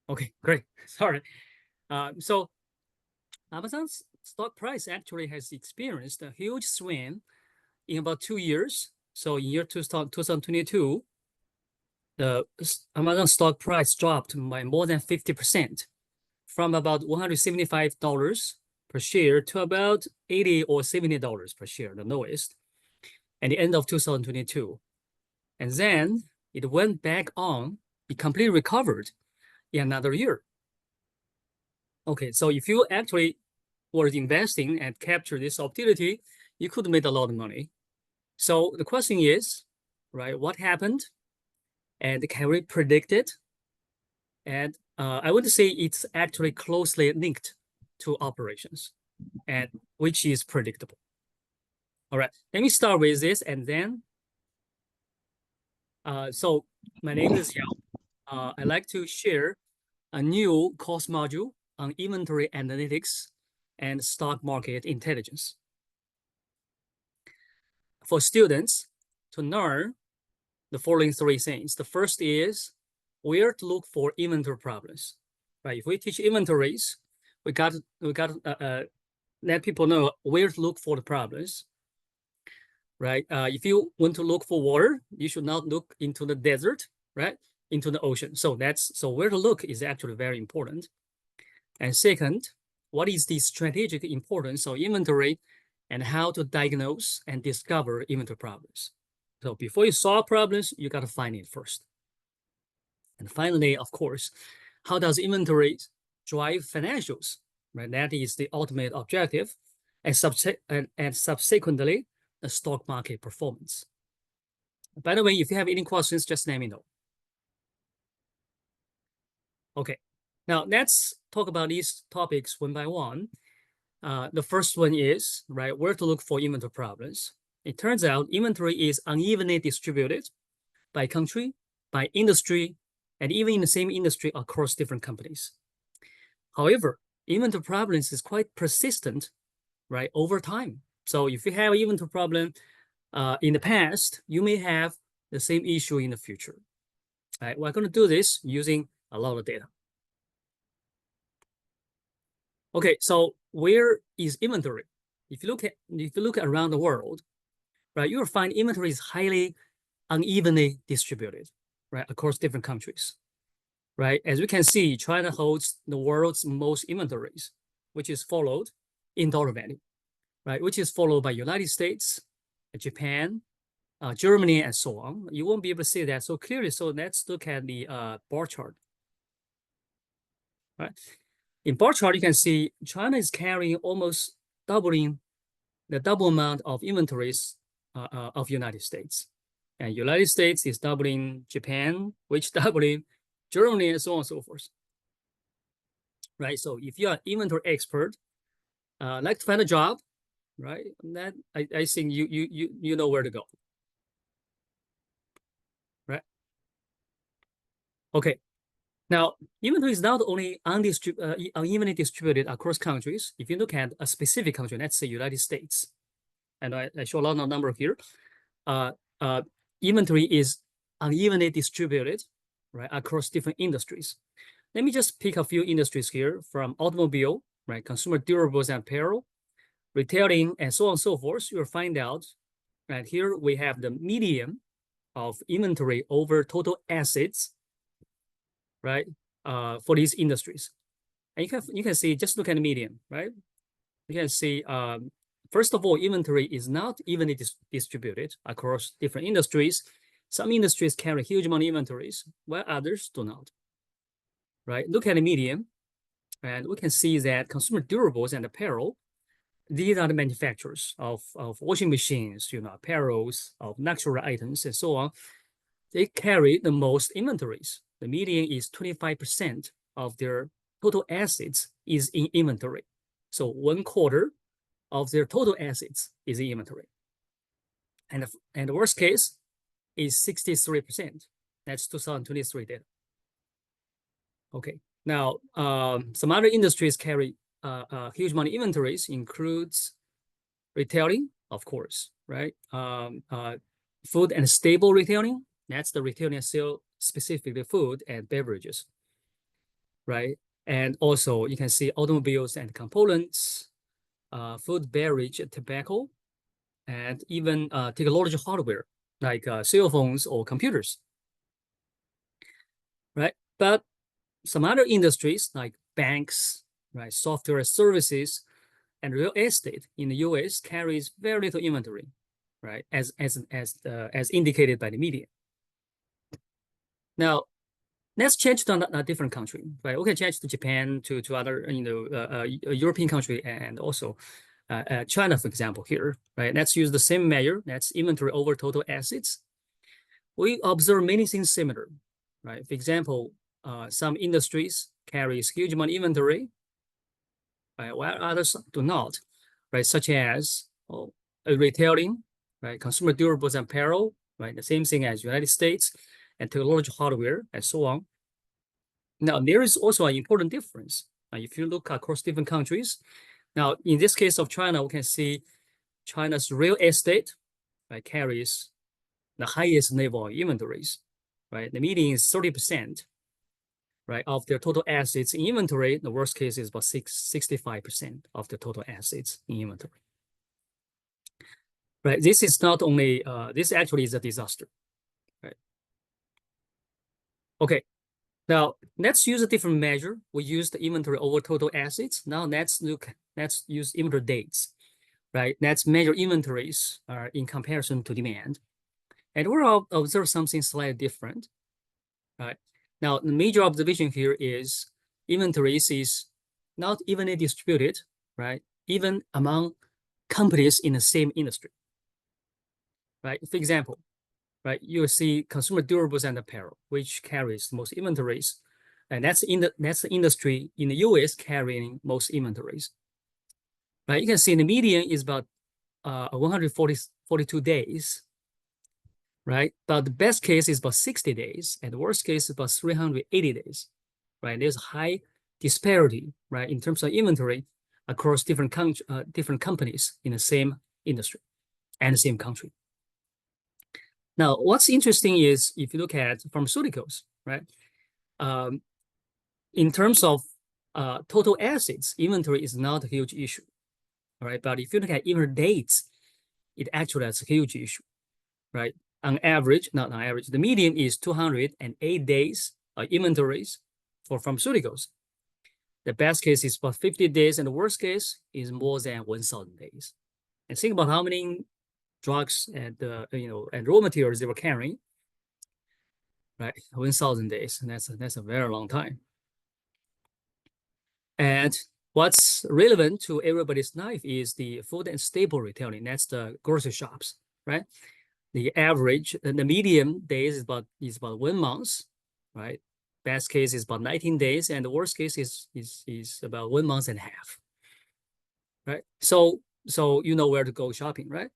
Okay, great. Sorry. So Amazon's stock price actually has experienced a huge swing in about 2 years. So in year 2022, the Amazon stock price dropped by more than 50%, from about $175 per share to about $80 or $70 per share, the lowest, at the end of 2022. And then it went back on, it completely recovered in another year. Okay, so if you actually were investing and capture this opportunity, you could make a lot of money. So the question is, right, what happened? And can we predict it? And I would say it's actually closely linked to operations, and which is predictable. All right, let me start with this, and then, so my name is Yao. I'd like to share a new course module on inventory analytics and stock market intelligence for students to learn the following three things. The first is where to look for inventory problems, right? If we teach inventories, we got let people know where to look for the problems, right? If you want to look for water, you should not look into the desert, right? Into the ocean. So where to look is actually very important. And second, what is the strategic importance of inventory and how to diagnose and discover inventory problems? So before you solve problems, you got to find it first. And finally, of course, how does inventory drive financials? Right, that is the ultimate objective, and subsequently, the stock market performance. By the way, if you have any questions, just let me know. Okay, now let's talk about these topics one by one. The first one is, right, where to look for inventory problems. It turns out inventory is unevenly distributed by country, by industry, and even in the same industry across different companies. However, inventory problems is quite persistent, right, over time. So if you have an inventory problem in the past, you may have the same issue in the future. All right, we're going to do this using a lot of data. Okay, so where is inventory? If you look around the world, right, you will find inventory is highly unevenly distributed, right, across different countries, right? As we can see, China holds the world's most inventories, which is followed in dollar value, right, which is followed by United States, Japan, Germany, and so on. You won't be able to see that so clearly. So let's look at the bar chart, right? In bar chart, you can see China is carrying almost doubling the double amount of inventories of United States. And United States is doubling Japan, which doubling Germany, and so on and so forth. Right. So if you're an inventory expert, like to find a job, right? That I think you know where to go. Right. Okay. Now, inventory is not only unevenly distributed across countries. If you look at a specific country, let's say United States, and I show a lot of number here, inventory is unevenly distributed, right, across different industries. Let me just pick a few industries here, from automobile, right, consumer durables and apparel, retailing, and so on and so forth. You'll find out, right, here we have the median of inventory over total assets, right, for these industries. And you can see, just look at the median, right? You can see, first of all, inventory is not evenly distributed across different industries. Some industries carry huge amount of inventories, while others do not, right? Look at the median, and we can see that consumer durables and apparel, these are the manufacturers of washing machines, apparels, of luxury items, and so on. They carry the most inventories. The median is 25% of their total assets is in inventory. So 1/4 of their total assets is in inventory. And the worst case is 63%. That's 2023 data. Okay. Now, some other industries carry huge amount of inventories, includes retailing, of course, right? Food and stable retailing. That's the retailing that sell specifically food and beverages. right? And also you can see automobiles and components, food, beverage, tobacco, and even technology hardware like cell phones or computers, right? But some other industries like banks, right, software services, and real estate in the U.S. carries very little inventory, right, as indicated by the media. Now, let's change to a different country, right? We can change to Japan, to other European country, and also China, for example, here, right? Let's use the same measure. That's inventory over total assets. We observe many things similar, right? For example, some industries carries huge amount of inventory, right, while others do not, right? Such as retailing, right? Consumer durables and apparel, right? The same thing as United States, and technology hardware, and so on. Now, there is also an important difference. If you look across different countries, now in this case of China, we can see China's real estate, right, carries the highest level of inventories, right? The median is 30%, right, of their total assets in inventory. The worst case is about 65% of the total assets in inventory. Right, this is not only, this actually is a disaster, right? Okay, now let's use a different measure. We used the inventory over total assets. Now let's use inventory days, right? Let's measure inventories in comparison to demand. And we'll observe something slightly different, right? Now, the major observation here is inventories is not evenly distributed, right? Even among companies in the same industry, right? For example, right, you see consumer durables and apparel, which carries most inventories, and that's the industry in the U.S. carrying most inventories, right? You can see the median is about 142 days, right? But the best case is about 60 days, and the worst case is about 380 days, right? There's high disparity, right, in terms of inventory across different companies in the same industry and the same country. Now, what's interesting is if you look at pharmaceuticals, right? In terms of total assets, inventory is not a huge issue, right? But if you look at inventory dates, it actually is a huge issue, right? On average, not on average, the median is 208 days inventories for pharmaceuticals. The best case is about 50 days, and the worst case is more than 1,000 days. And think about how many drugs and and raw materials they were carrying, right? 1,000 days, and that's a very long time. And what's relevant to everybody's life is the food and staple retailing. That's the grocery shops, right? The average, the median days is about 1 month, right? Best case is about 19 days, and the worst case is about 1 month and a half, right? So you know where to go shopping, right?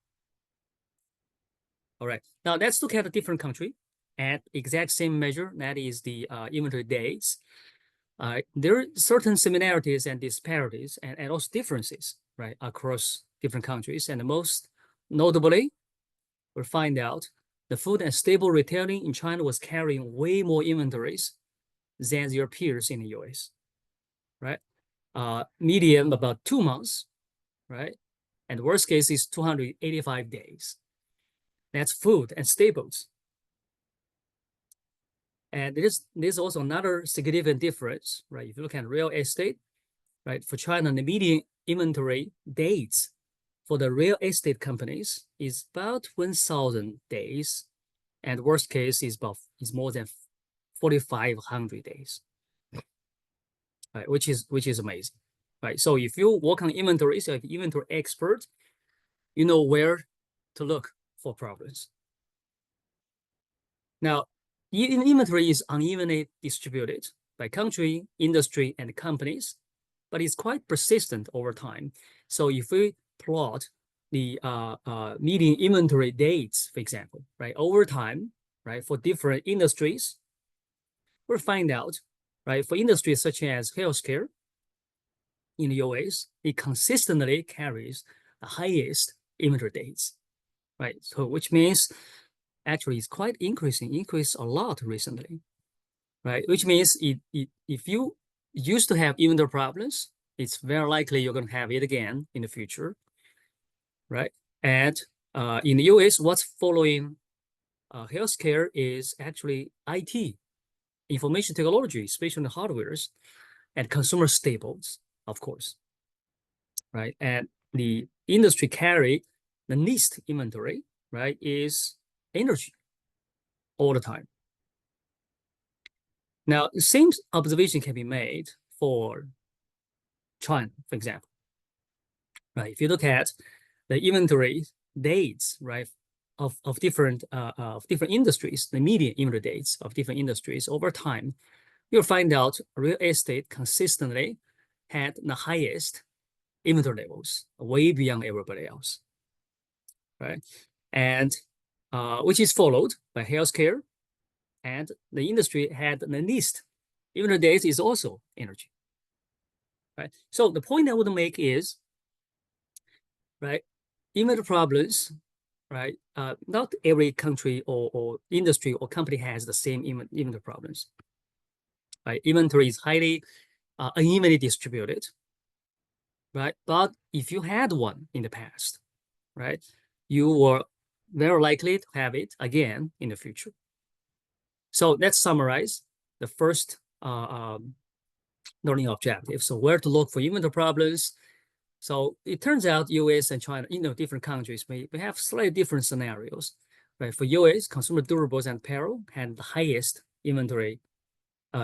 All right. Now let's look at a different country at exact same measure. That is the inventory days. There are certain similarities and disparities and also differences, right, across different countries. And the most notably, we'll find out the food and staple retailing in China was carrying way more inventories than their peers in the US, right? Median about 2 months, right? And worst case is 285 days. That's food and staples. And there's also another significant difference, right? If you look at real estate, right, for China, the median inventory dates for the real estate companies is about 1,000 days, and worst case is more than 4,500 days, right? Which is amazing, right? So if you work on inventory, so if you're inventory expert, you know where to look for problems. Now, inventory is unevenly distributed by country, industry, and companies, but it's quite persistent over time. So if we plot the median inventory dates, for example, right, over time, right, for different industries, we'll find out, right, for industries such as healthcare in the US, it consistently carries the highest inventory dates, right? So which means actually it's quite increased a lot recently, right? Which means if you used to have inventory problems, it's very likely you're going to have it again in the future, right? And in the US, what's following healthcare is actually IT, information technology, especially the hardwares, and consumer staples, of course, right? And the industry carry the least inventory, right, is energy all the time. Now, the same observation can be made for China, for example, right? If you look at the inventory dates, right, of different industries, the median inventory dates of different industries over time, you'll find out real estate consistently had the highest inventory levels, way beyond everybody else, right? And which is followed by healthcare, and the industry had the least inventory days is also energy, right? So the point I would make is, right, inventory problems, right? Not every country or industry or company has the same inventory problems, right? Inventory is highly unevenly distributed, right? But if you had one in the past, right, you were very likely to have it again in the future. So let's summarize the first learning objective. So where to look for inventory problems. So it turns out US and China, different countries may have slightly different scenarios, right? For US, consumer durables and apparel had the highest inventory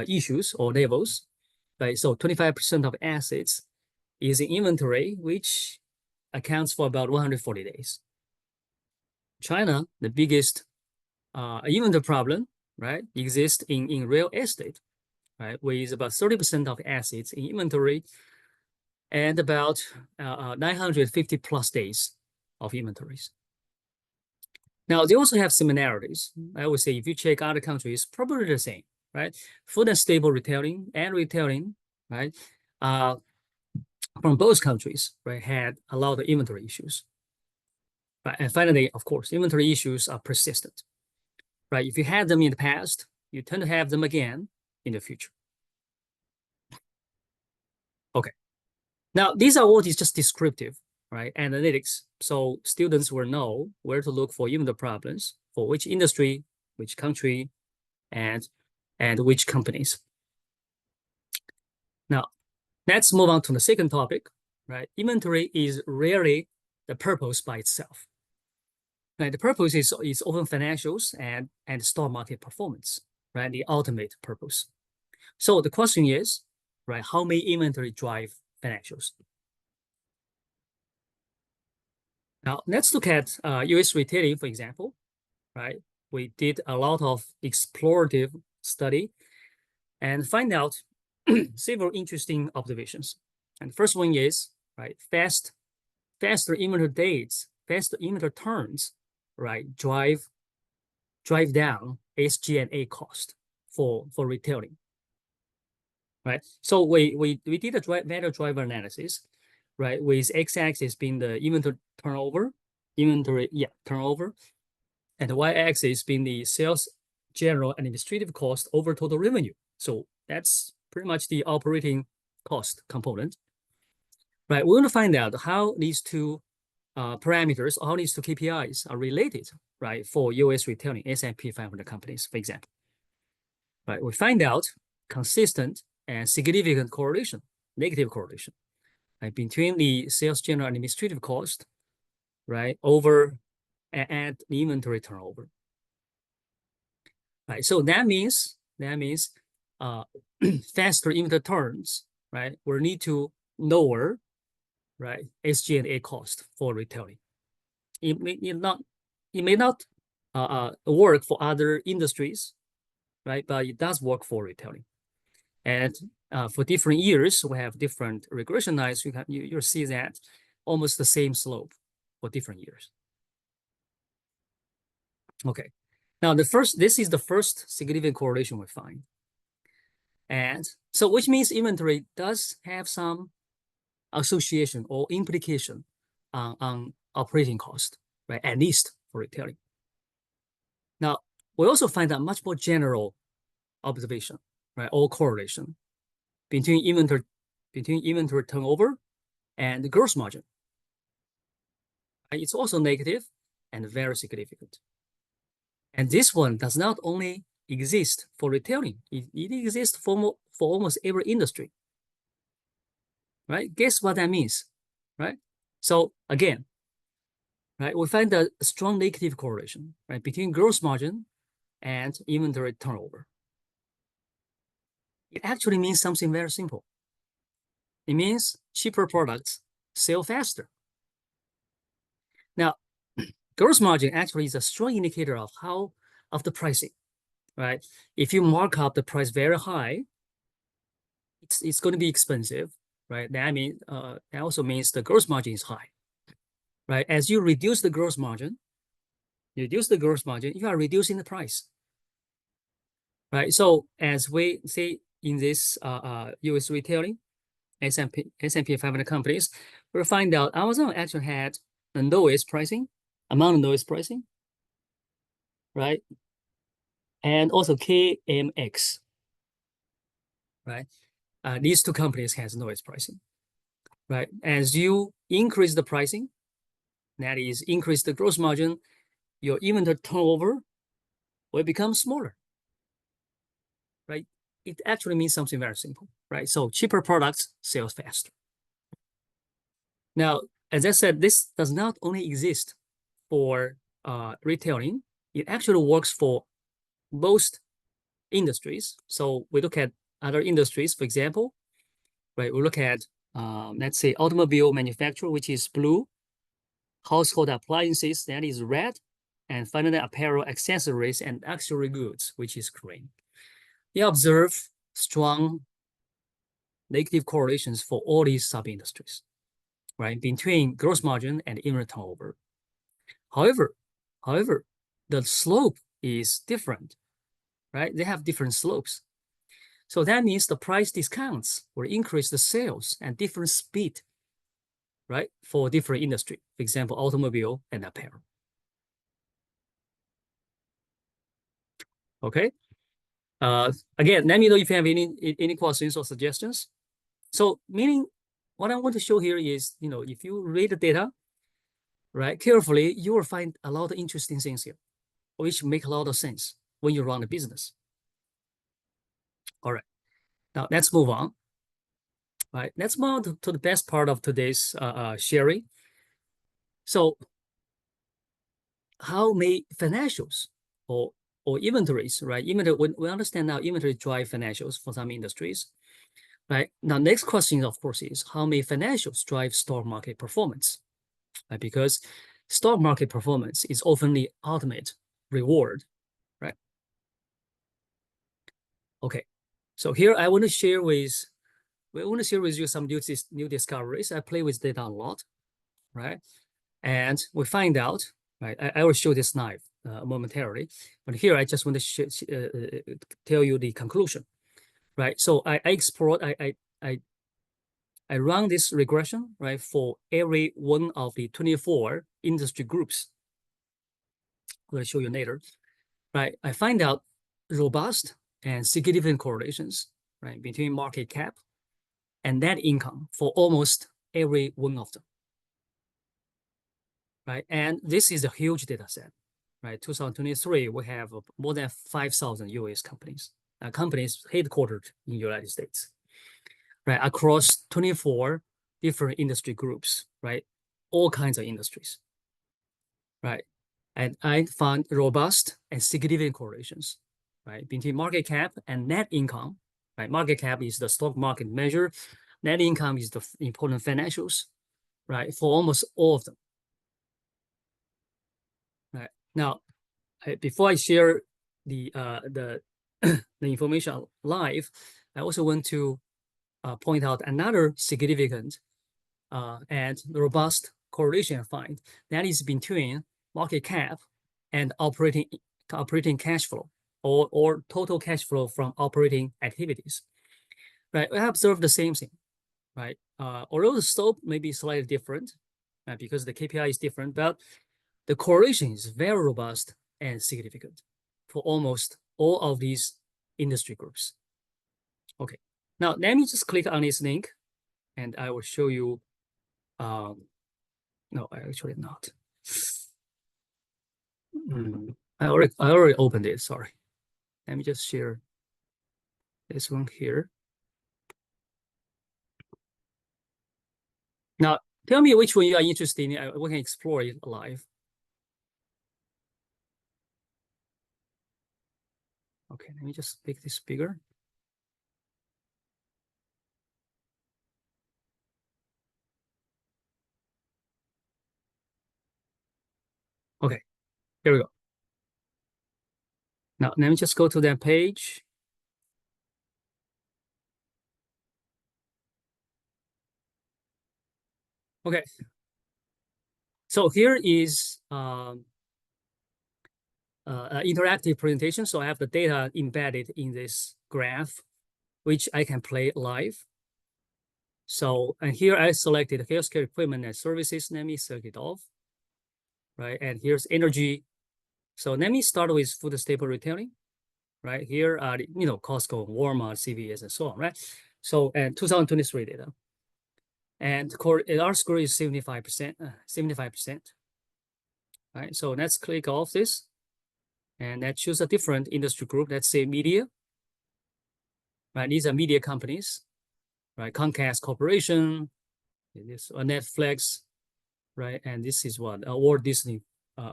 issues or levels, right? So 25% of assets is in inventory, which accounts for about 140 days. China, the biggest inventory problem, right, exists in real estate, right, with about 30% of assets in inventory and about 950 plus days of inventories. Now, they also have similarities. I would say if you check other countries, probably the same, right? Food and staple retailing, right, from both countries, right, had a lot of inventory issues. Right? And finally, of course, inventory issues are persistent, right? If you had them in the past, you tend to have them again in the future. Okay. Now, these are all just descriptive, right? Analytics. So students will know where to look for inventory problems for which industry, which country, and which companies. Now, let's move on to the second topic, right? Inventory is rarely the purpose by itself. Right? The purpose is often financials and stock market performance, right? The ultimate purpose. So the question is, right, how may inventory drive financials? Now, let's look at US retailing, for example, right? We did a lot of explorative study and find out several interesting observations. And the first one is, right, faster inventory dates, faster inventory turns, right, drive down SG&A cost for retailing, right? So we did a value driver analysis, right, with x-axis being the inventory turnover, and the y-axis being the sales, general, and administrative cost over total revenue. So that's pretty much the operating cost component, right? We want to find out how these two parameters, how these two KPIs are related, right, for US retailing S&P 500 companies, for example. Right, we find out consistent and significant correlation, negative correlation, right, between the sales, general, and administrative cost, right, over and the inventory turnover. Right, so that means faster inventory turns, right, will need to lower, right, SG&A cost for retailing. It may not work for other industries, right, but it does work for retailing. And for different years, we have different regression lines. You'll see that almost the same slope for different years. Okay, now this is the first significant correlation we find. And so which means inventory does have some association or implication on operating cost, right? At least for retailing. Now, we also find a much more general observation, right? Or correlation, between inventory turnover and the gross margin. It's also negative and very significant. And this one does not only exist for retailing, it exists for almost every industry. Right? Guess what that means, right? So again, right, we find a strong negative correlation, right, between gross margin and inventory turnover. It actually means something very simple. It means cheaper products sell faster. Now, gross margin actually is a strong indicator of the pricing, right? If you mark up the price very high, it's going to be expensive, right? That also means the gross margin is high, right? As you reduce the gross margin, you are reducing the price, right? So as we say in this US retailing, S&P 500 companies, we'll find out Amazon actually had the lowest pricing, among the lowest pricing, right? And also KMX, right? These two companies has lowest pricing, right? As you increase the pricing, that is increase the gross margin, your inventory turnover will become smaller, right? It actually means something very simple, right? So cheaper products sell faster. Now, as I said, this does not only exist for retailing, it actually works for most industries. So we look at other industries, for example, right? We look at, let's say, automobile manufacturer, which is blue, household appliances, that is red, and finally apparel, accessories, and luxury goods, which is green. They observe strong negative correlations for all these sub-industries, right, between gross margin and inventory turnover. However, the slope is different, right? They have different slopes. So that means the price discounts will increase the sales at different speed, right, for different industry, for example, automobile and apparel. Okay. Again, let me know if you have any questions or suggestions. So meaning what I want to show here is, if you read the data, right, carefully, you will find a lot of interesting things here, which make a lot of sense when you run a business. All right. Now let's move on. All right, let's move on to the best part of today's sharing. So how may financials or inventories, right? Inventory, we understand now inventory drive financials for some industries, right? Now, next question, of course, is how may financials drive stock market performance, right? Because stock market performance is often the ultimate reward, right? Okay, so here I want to share with you some new discoveries. I play with data a lot, right? And we find out, right? I will show this slide momentarily, but here I just want to tell you the conclusion, right? So I run this regression, right, for every one of the 24 industry groups. I'm going to show you later, right? I find out robust and significant correlations, right, between market cap and net income for almost every one of them, right? And this is a huge data set, right? 2023, we have more than 5,000 US companies headquartered in the United States, right? Across 24 different industry groups, right? All kinds of industries, right? And I found robust and significant correlations, right, between market cap and net income, right? Market cap is the stock market measure. Net income is the important financials, right, for almost all of them. Right. Now, before I share the the information live, I also want to point out another significant and robust correlation I find, that is between market cap and operating cash flow or total cash flow from operating activities. Right. I observed the same thing. Right. Although the slope may be slightly different, right, because the KPI is different, but the correlation is very robust and significant for almost all of these industry groups. Okay, Now, let me just click on this link and I will show you. No, actually not. I already opened it, sorry. Let me just share this one here. Now, tell me which one you are interested in. We can explore it live. Okay, let me just make this bigger. Okay, here we go. Now, let me just go to that page. Okay, so here is interactive presentation. So I have the data embedded in this graph, which I can play live. So, and here I selected healthcare equipment and services. Let me select it off, right? And here's energy. So let me start with food staple retailing, right? Here are, Costco, Walmart, CVS, and so on, right? So, and 2023 data. And our score is 75%, 75%, right? So let's click off this and let's choose a different industry group. Let's say media, right? These are media companies, right? Comcast Corporation, this Netflix, right? And this is what Walt Disney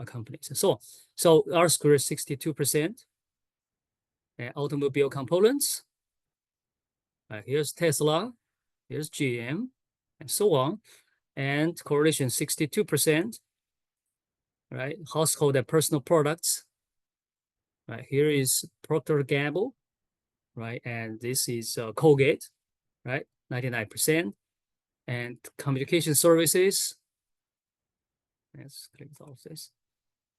companies and so on. So our score is 62%. Automobile components. Here's Tesla, here's GM, and so on. And correlation 62%. Right? Household and personal products. Right? Here is Procter & Gamble, right? And this is Colgate, right? 99%. And communication services. Let's click off this.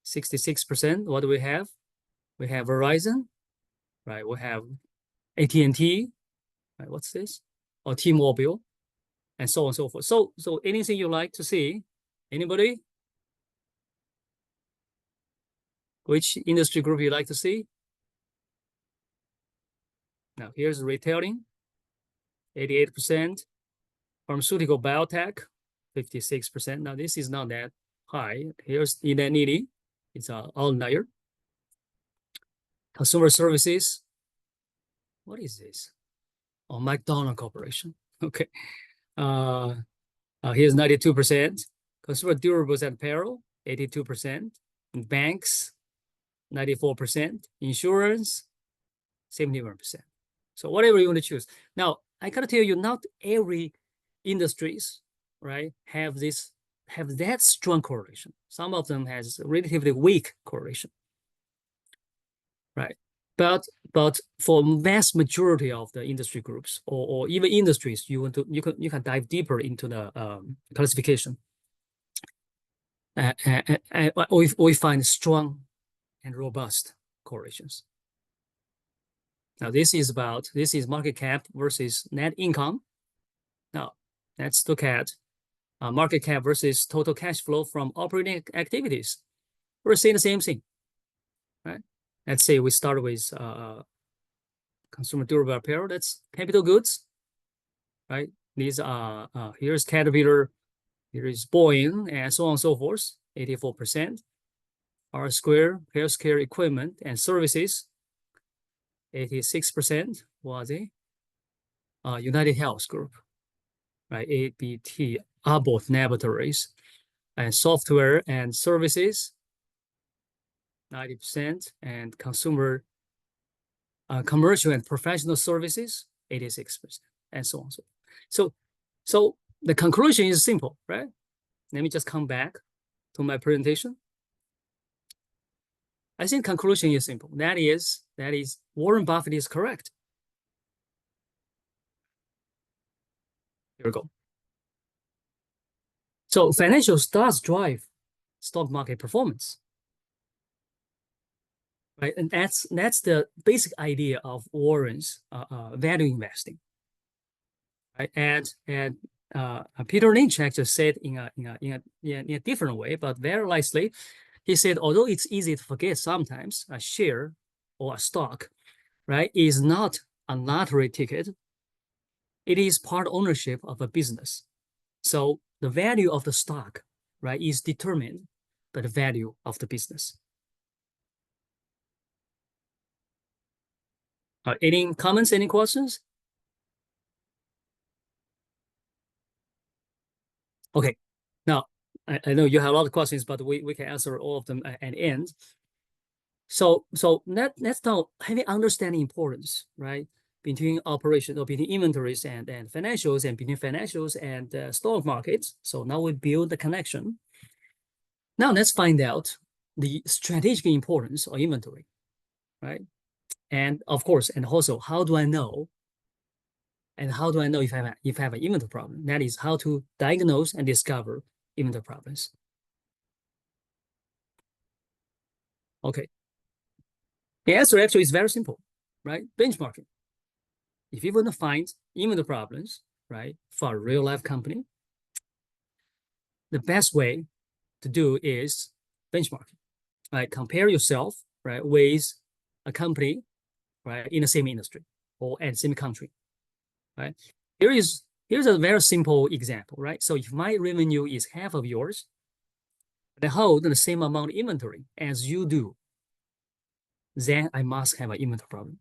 66%. What do we have? We have Verizon, right? We have AT&T, right? What's this? Or T-Mobile, and so on and so forth. So anything you like to see? Anybody? Which industry group you like to see? Now here's retailing, 88%. Pharmaceutical biotech, 56%. Now this is not that high. Here's Inanity, it's an outlier. Consumer services, what is this? Oh, McDonald Corporation. Okay. Here's 92%. Consumer durables and apparel, 82%. Banks, 94%. Insurance, 71%. So whatever you want to choose. Now, I gotta tell you, not every industries, right, have that strong correlation. Some of them has relatively weak correlation, right? But for vast majority of the industry groups or even industries, you can dive deeper into the classification. We find strong and robust correlations. Now this is market cap versus net income. Now let's look at market cap versus total cash flow from operating activities. We're saying the same thing, right? Let's say we start with consumer durable apparel. That's capital goods, right? These are here's Caterpillar, here is Boeing, and so on and so forth. 84%. R Square, healthcare equipment and services. 86% was it? United Health Group, right? ABT, Abbott Laboratories, and software and services, 90%, and consumer, commercial and professional services, 86%, and so on. So the conclusion is simple, right? Let me just come back to my presentation. I think conclusion is simple. That is Warren Buffett is correct. Here we go. So financials does drive stock market performance, right? And that's the basic idea of Warren's value investing, right? And Peter Lynch actually said in a different way, but very nicely, he said, although it's easy to forget sometimes, a share or a stock, right, is not a lottery ticket, it is part ownership of a business. So the value of the stock, right, is determined by the value of the business. Any comments, any questions? Okay, now I know you have a lot of questions, but we can answer all of them at the end. So let's now having understanding importance, right, between operations or between inventories and financials, and between financials and stock markets. So now we build the connection. Now let's find out the strategic importance of inventory, right? And of course, and also how do I know? And how do I know if I have an inventory problem? That is how to diagnose and discover inventory problems. Okay. The answer actually is very simple, right? Benchmarking. If you want to find inventory problems, right, for a real life company, the best way to do is benchmarking, right? Compare yourself, right, with a company, right, in the same industry or at the same country, right? Here's a very simple example, right? So if my revenue is half of yours, but I hold the same amount of inventory as you do, then I must have an inventory problem.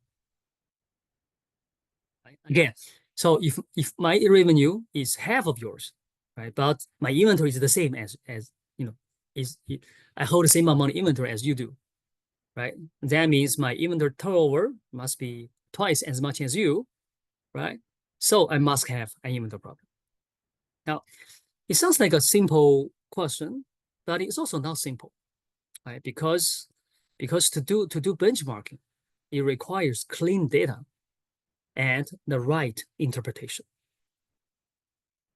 Right? Again, so if my revenue is half of yours, right, but my inventory is the same as you know, I hold the same amount of inventory as you do, right? That means my inventory turnover must be twice as much as you, right? So I must have an inventory problem. Now, it sounds like a simple question, but it's also not simple, right? Because to do benchmarking, it requires clean data and the right interpretation.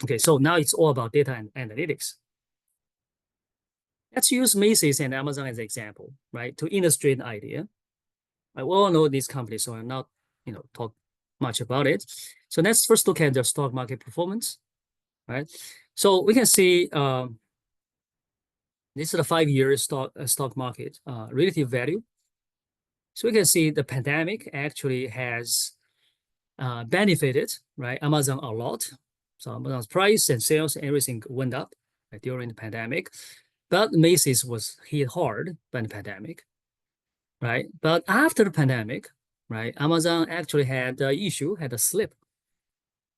Okay, so now it's all about data and analytics. Let's use Macy's and Amazon as an example, right, to illustrate the idea. I all know these companies, so I'm not, talk much about it. So let's first look at their stock market performance, right? So we can see this is the 5-year stock market relative value. So we can see the pandemic actually has benefited, right, Amazon a lot. So Amazon's price and sales, everything went up, right, during the pandemic. But Macy's was hit hard by the pandemic, right? But after the pandemic, right, Amazon actually had an issue, had a slip,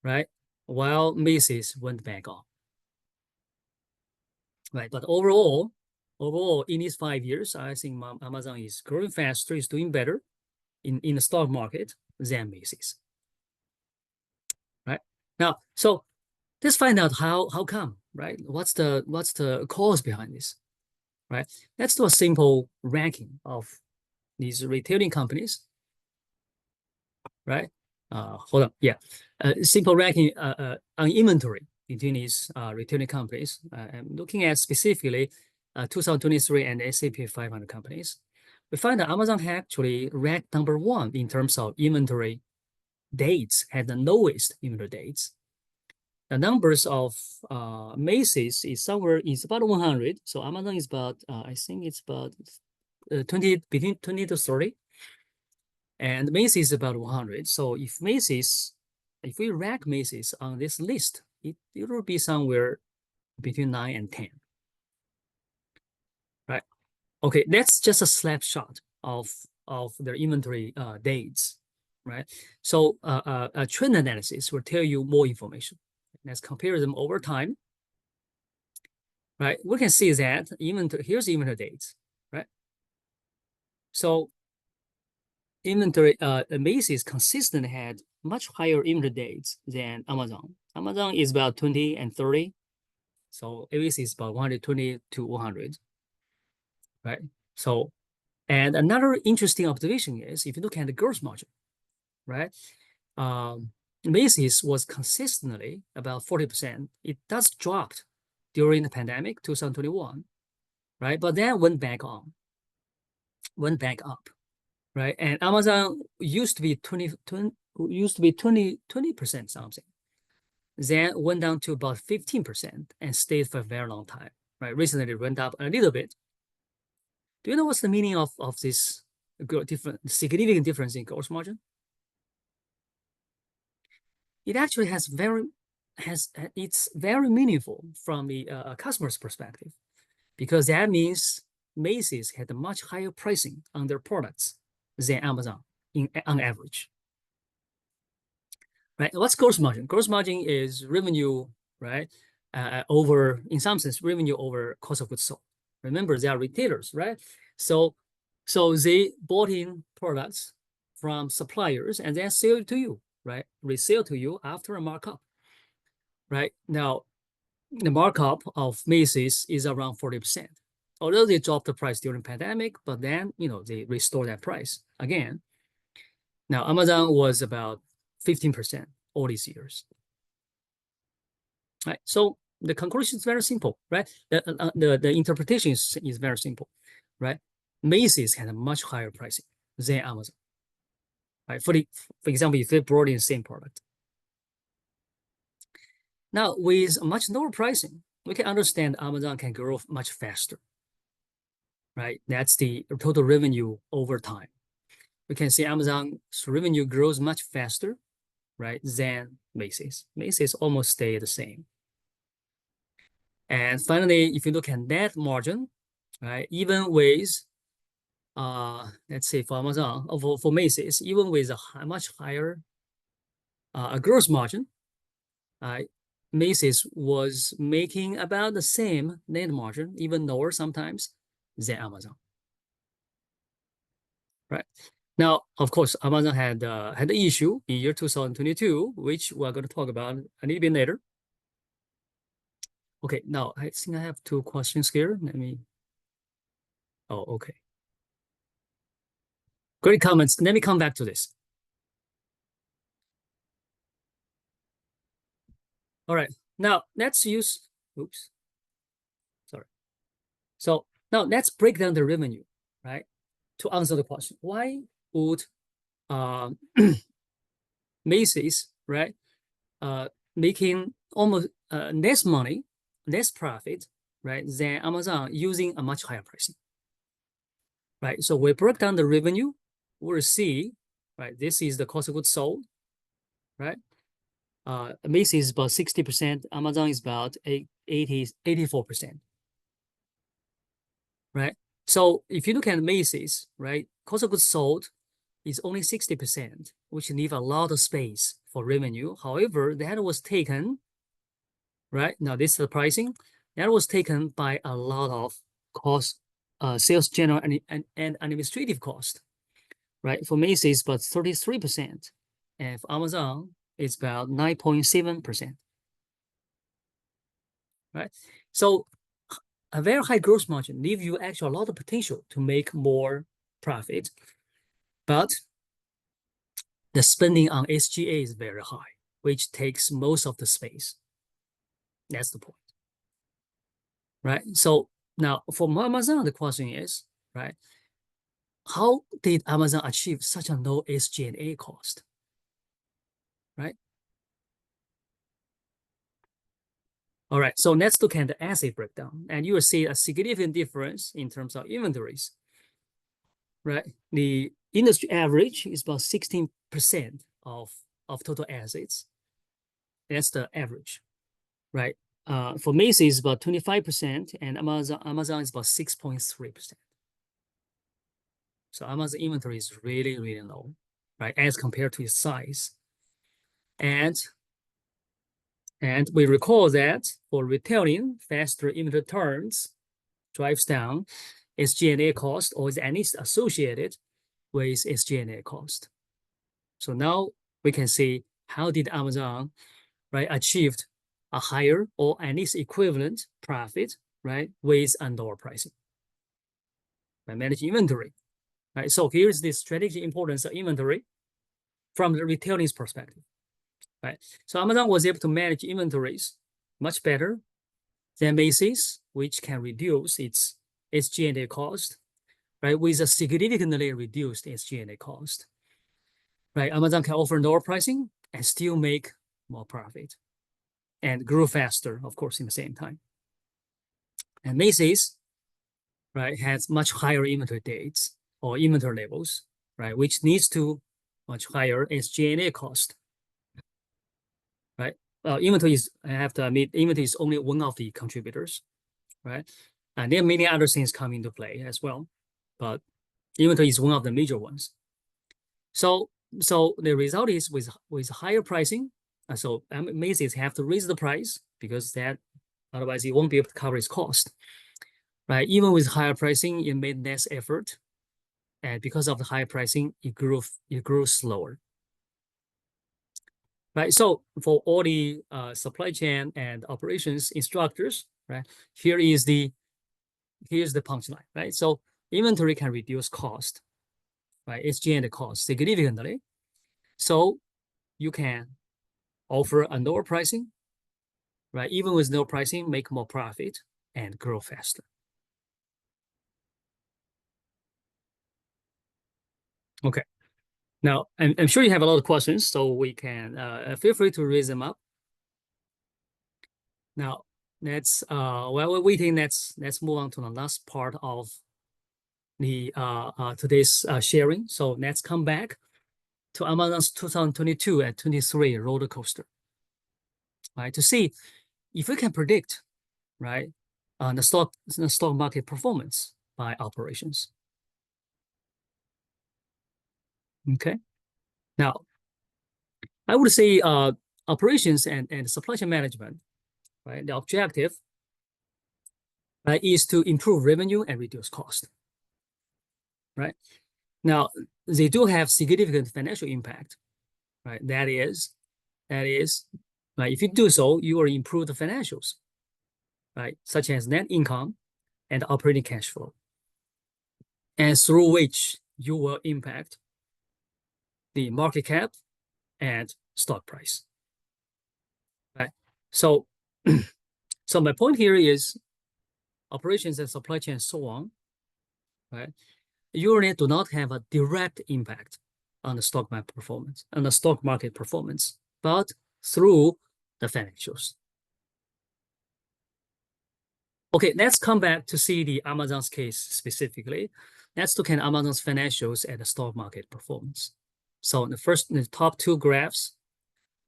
right? While Macy's went back on, right? But overall, in these 5 years, I think Amazon is growing faster, is doing better in the stock market than Macy's, right? Now, so let's find out how come, right? What's the cause behind this, right? Let's do a simple ranking of these retailing companies, right? Hold on, yeah, simple ranking on inventory between these retailing companies. I'm looking at specifically 2023 and S&P 500 companies. We find that Amazon actually ranked number 1 in terms of inventory dates, had the lowest inventory dates. The numbers of Macy's is about 100. So Amazon is about, I think it's about 20, between 20 to 30. And Macy's is about 100. So if we rank Macy's on this list, it will be somewhere between 9 and 10. Right? Okay, that's just a snapshot of their inventory dates, right? So a trend analysis will tell you more information. Let's compare them over time, right? We can see that here's the inventory dates, right? So inventory, Macy's consistently had much higher inventory dates than Amazon. Amazon is about 20 and 30. So Macy's is about 120 to 100, right? So, and another interesting observation is if you look at the gross margin, right? Macy's was consistently about 40%. It does dropped during the pandemic, 2021, right? But then went back up, right? And Amazon used to be 20% something. Then went down to about 15% and stayed for a very long time, right? Recently it went up a little bit. Do you know what's the meaning of this significant difference in gross margin? it actually it's very meaningful from the customer's perspective, because that means Macy's had a much higher pricing on their products than Amazon on average. Right? What's gross margin? Gross margin is revenue, right? Over, in some sense, revenue over cost of goods sold. Remember, they are retailers, right? So they bought in products from suppliers and then sell it to you, right? Resell to you after a markup, right? Now, the markup of Macy's is around 40%. Although they dropped the price during pandemic, but then, they restore that price again. Now, Amazon was about 15% all these years. Right? So the conclusion is very simple, right? The interpretation is very simple, right? Macy's had a much higher pricing than Amazon, right? For example, if they brought in the same product. Now, with much lower pricing, we can understand Amazon can grow much faster, right? That's the total revenue over time. We can see Amazon's revenue grows much faster, right, than Macy's. Macy's almost stay the same. And finally, if you look at net margin, right, even with, let's say for Amazon, for Macy's, even with a much higher gross margin, Macy's was making about the same net margin, even lower sometimes, than Amazon. Right. Now, of course, Amazon had an issue in year 2022, which we're going to talk about a little bit later. Okay, now I think I have two questions here. Oh, okay. Great comments. Let me come back to this. All right, now let's use, oops, sorry. So now let's break down the revenue, right? To answer the question, why would Macy's, right, making almost less money, less profit, right, than Amazon using a much higher pricing, right? So we break down the revenue, we'll see, right, this is the cost of goods sold, right? Macy's is about 60%, Amazon is about 84%, right? So if you look at Macy's, right, cost of goods sold is only 60%, which leave a lot of space for revenue. However, that was taken, right? Now this is the pricing. That was taken by a lot of cost, sales, general, and administrative cost, right? For Macy's, about 33%, and for Amazon, it's about 9.7%, right? So a very high gross margin leave you actually a lot of potential to make more profit, but the spending on SG&A is very high, which takes most of the space. That's the point, right? So now for Amazon, the question is, right, how did Amazon achieve such a low SG&A cost, right? All right, so let's look at the asset breakdown, and you will see a significant difference in terms of inventories, right? The industry average is about 16% of total assets. That's the average, right? For Macy's, about 25%, and Amazon is about 6.3%. So Amazon inventory is really, really low, right, as compared to its size. And we recall that for retailing, faster inventory turns drives down SG&A cost, or is at least associated with SG&A cost. So now we can see how did Amazon, right, achieved a higher or at least equivalent profit, right, with and lower pricing by managing inventory, right? So here's the strategic importance of inventory from the retailing's perspective, right? So Amazon was able to manage inventories much better than Macy's, which can reduce its SG&A cost, right, with a significantly reduced SG&A cost, right? Amazon can offer lower pricing and still make more profit and grow faster, of course, in the same time. And Macy's, right, has much higher inventory dates or inventory levels, right, which leads to much higher SG&A cost. right? Inventory is, I have to admit, inventory is only one of the contributors, right? And there are many other things come into play as well, but inventory is one of the major ones. So the result is with higher pricing, so Macy's have to raise the price because that otherwise it won't be able to cover its cost, right? Even with higher pricing, it made less effort, and because of the higher pricing, it grew slower, right? So for all the supply chain and operations instructors, right? Here's the punchline, right? So inventory can reduce cost, right? SG&A cost significantly. So you can offer a lower pricing, right? Even with no pricing, make more profit and grow faster. Okay. Now, I'm sure you have a lot of questions, so we can feel free to raise them up. Now, while we're waiting, let's move on to the last part of the today's sharing. So let's come back to Amazon's 2022 and 23 roller coaster, right? To see if we can predict, right, the stock market performance by operations. Okay. Now, I would say operations and supply chain management, right? The objective, right, is to improve revenue and reduce cost, right? Now, they do have significant financial impact, right? That is, right, if you do so, you will improve the financials, right? Such as net income and operating cash flow, and through which you will impact the market cap and stock price, right? So, so my point here is operations and supply chain and so on, right? Usually do not have a direct impact on the stock market performance, but through the financials. Okay, let's come back to see the Amazon's case specifically. Let's look at Amazon's financials and the stock market performance. So in the top two graphs,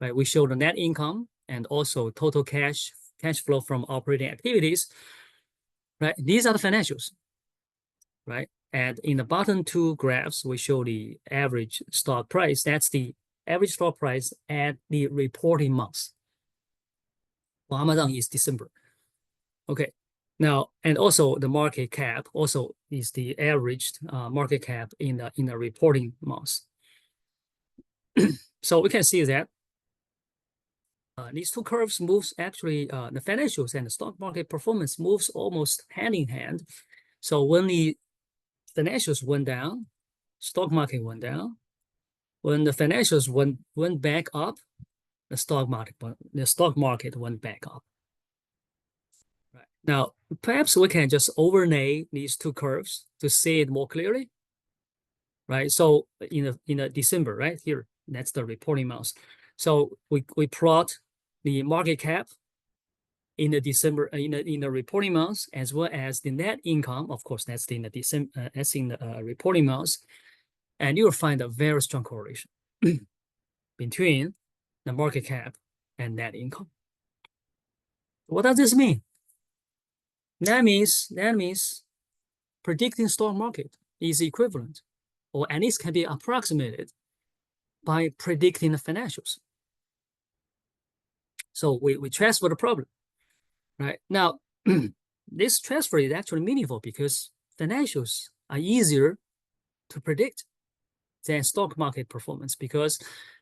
right, we show the net income and also total cash flow from operating activities, right? These are the financials, right? And in the bottom two graphs, we show the average stock price. That's the average stock price at the reporting month. For Amazon is December. Okay. Now, and also the market cap also is the averaged market cap in the reporting month. So we can see that these two curves moves actually the financials and the stock market performance moves almost hand in hand. So when the financials went down, stock market went down. When the financials went back up, the stock market went back up. Right. Now, perhaps we can just overlay these two curves to see it more clearly. Right. So in the December, right here, that's the reporting month. So we plot the market cap in the December in the reporting month, as well as the net income. Of course, that's in the December, that's in the reporting month, and you will find a very strong correlation between the market cap and net income. What does this mean? That means predicting stock market is equivalent, or at least can be approximated by predicting the financials. So we transfer the problem, right? Now, this transfer is actually meaningful because financials are easier to predict than stock market performance because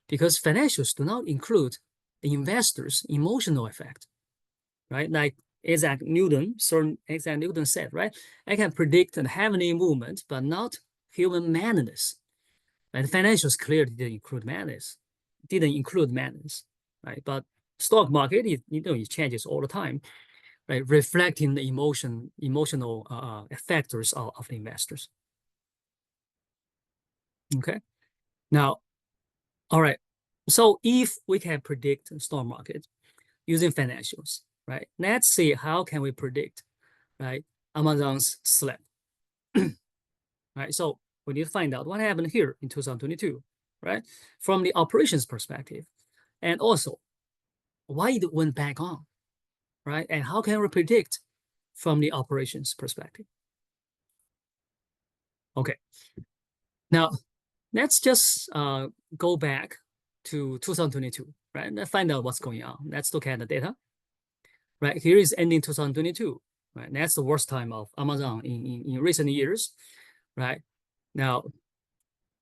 financials do not include the investor's emotional effect, right? Like Isaac Newton said, right? I can predict the heavenly movement, but not human madness. And financials clearly didn't include madness, right? But stock market, it changes all the time, right? Reflecting the emotional factors of the investors. Okay. Now, all right. So if we can predict the stock market using financials, right? Let's see how can we predict, right? Amazon's slab, right? So we need to find out what happened here in 2022, right? From the operations perspective, and also why it went back on, right? And how can we predict from the operations perspective? Okay, now let's just go back to 2022, right? Let's find out what's going on. Let's look at the data, right? Here is ending 2022, right? That's the worst time of Amazon in recent years, right? Now,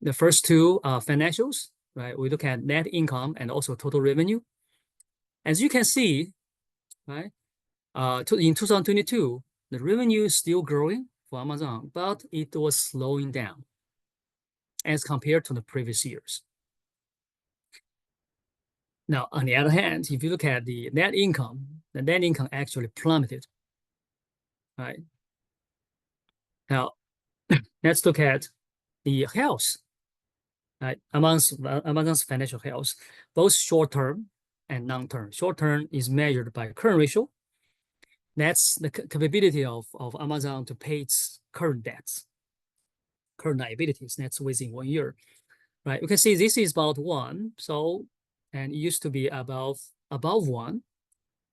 the first two financials, right? We look at net income and also total revenue. As you can see, right? In 2022, the revenue is still growing for Amazon, but it was slowing down as compared to the previous years. Now, on the other hand, if you look at the net income actually plummeted, right? Now, let's look at the health, right? Amazon's financial health, both short-term and long-term. Short-term is measured by current ratio. That's the capability of Amazon to pay its current debts, current liabilities. That's within 1 year, right? You can see this is about 1. So, and it used to be above 1.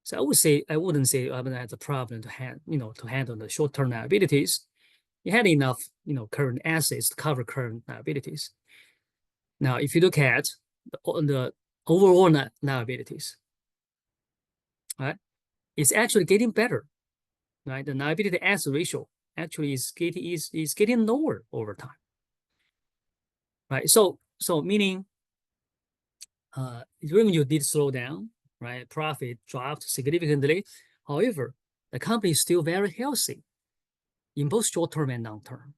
So I wouldn't say Amazon has a problem to handle the short-term liabilities. It had enough, current assets to cover current liabilities. Now, if you look at the overall liabilities, right, it's actually getting better, right? The liability asset ratio actually is getting lower over time, right? So meaning revenue did slow down, right? Profit dropped significantly. However, the company is still very healthy in both short term and long term,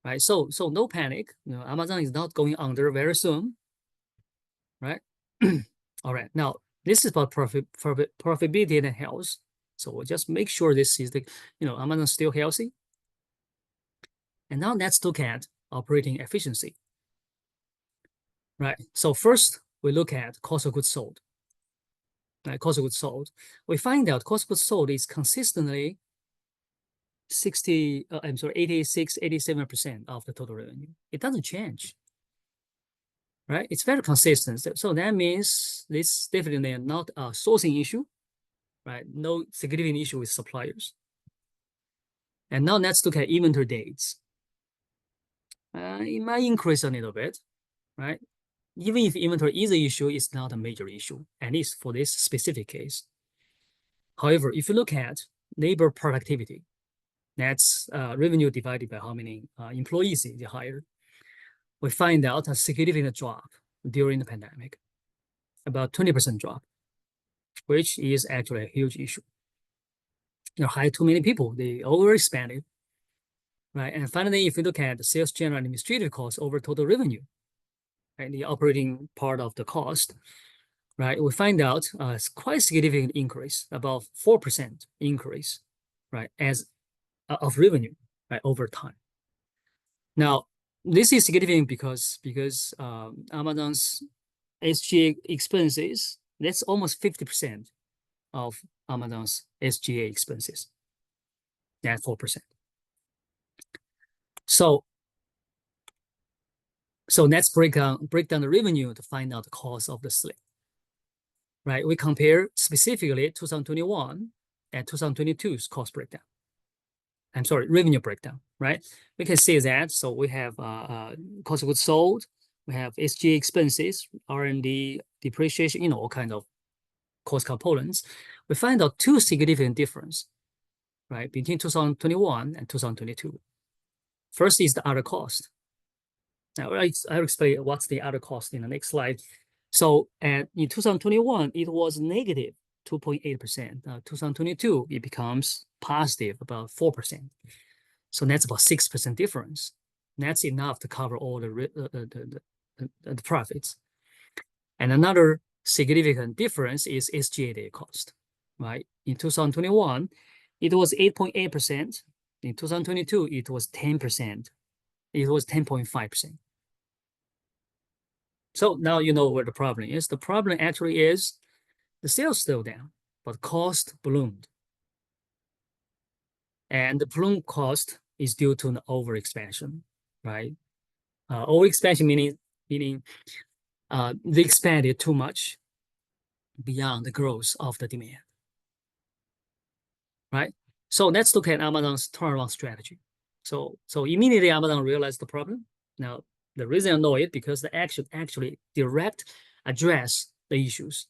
right? So no panic. Amazon is not going under very soon, right? All right. Now this is about profitability and health. So we'll just make sure this is Amazon still healthy. And now let's look at operating efficiency, right? So first we look at cost of goods sold. Right, cost of goods sold. We find out cost of goods sold is consistently 86, 87% of the total revenue. It doesn't change, right? It's very consistent. So that means this definitely not a sourcing issue, right? No significant issue with suppliers. And now let's look at inventory days. It might increase a little bit, right? Even if inventory is an issue, it's not a major issue, at least for this specific case. However, if you look at labor productivity, that's revenue divided by how many employees they hired, we find out a significant drop during the pandemic, about 20% drop, which is actually a huge issue. Hire too many people, they overexpanded, right? And finally, if you look at the sales general and administrative costs over total revenue, right, the operating part of the cost, right, we find out it's quite a significant increase, about 4% increase, right, as of revenue, right, over time. Now, this is significant because Amazon's SG&A expenses, that's almost 50% of Amazon's SG&A expenses, at 4%. So let's break down the revenue to find out the cost of the slip. Right, we compare specifically 2021 and 2022's cost breakdown. I'm sorry, revenue breakdown, right? We can see that. So we have cost of goods sold, we have SG&A expenses, R&D, depreciation, all kinds of cost components. We find out two significant difference, right, between 2021 and 2022. First is the other cost. Now I'll explain what's the other cost in the next slide. So in 2021, it was negative 2.8%. 2022, it becomes positive, about 4%. So that's about 6% difference. That's enough to cover all the profits. And another significant difference is SG&A cost, right? In 2021, it was 8.8%. In 2022, it was 10%. It was 10.5%. So now you know where the problem is. The problem actually is the sales still down, but cost ballooned. And the balloon cost is due to an overexpansion, right? Overexpansion meaning they expanded too much, beyond the growth of the demand, right? So let's look at Amazon's turnaround strategy. So immediately Amazon realized the problem. Now, the reason I know it because the action actually direct address the issues,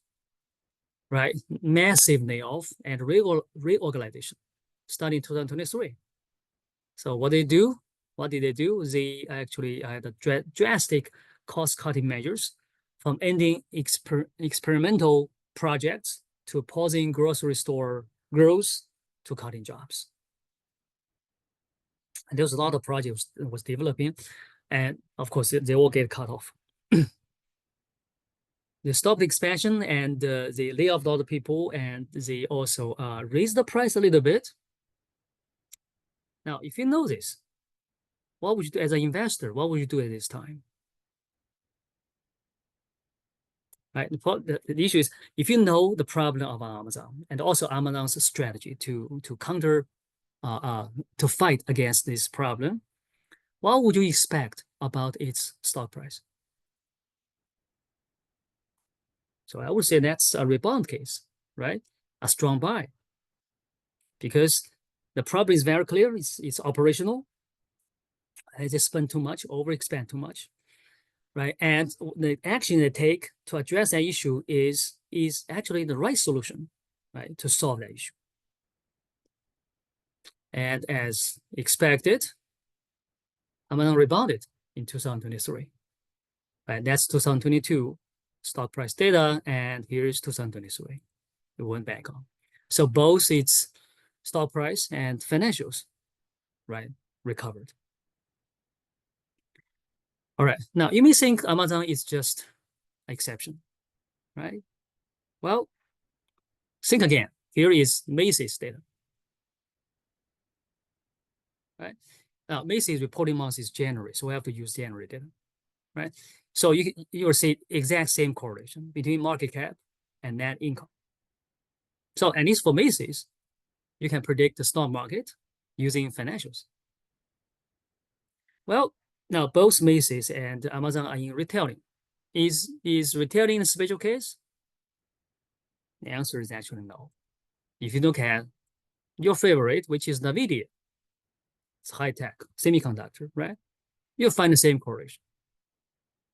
right? Massive layoff and reorganization starting in 2023. So what they do? What did they do? They actually had a drastic cost-cutting measures from ending experimental projects to pausing grocery store growth to cutting jobs. And there's a lot of projects that was developing, and of course they all get cut off. They stopped expansion and they lay off a lot of people, and they also raised the price a little bit. Now, if you know this, what would you do as an investor? What would you do at this time? Right. The issue is if you know the problem of Amazon and also Amazon's strategy to counter to fight against this problem, what would you expect about its stock price? So I would say that's a rebound case, right? A strong buy, because the problem is very clear. It's operational. They just spend too much, overexpand too much, right? And the action they take to address that issue is actually the right solution, right, to solve that issue. And as expected, Amazon rebounded in 2023. Right, that's 2022 stock price data, and here is 2023. It went back on. So both its stock price and financials, right, recovered. All right, now you may think Amazon is just an exception, right? Well, think again. Here is Macy's data, right? Now Macy's reporting month is January, so we have to use January data, right? So you will see exact same correlation between market cap and net income. So at least for Macy's, you can predict the stock market using financials. Well, now both Macy's and Amazon are in retailing. Is retailing a special case? The answer is actually no. If you look at your favorite, which is NVIDIA, it's high tech, semiconductor, right? You'll find the same correlation.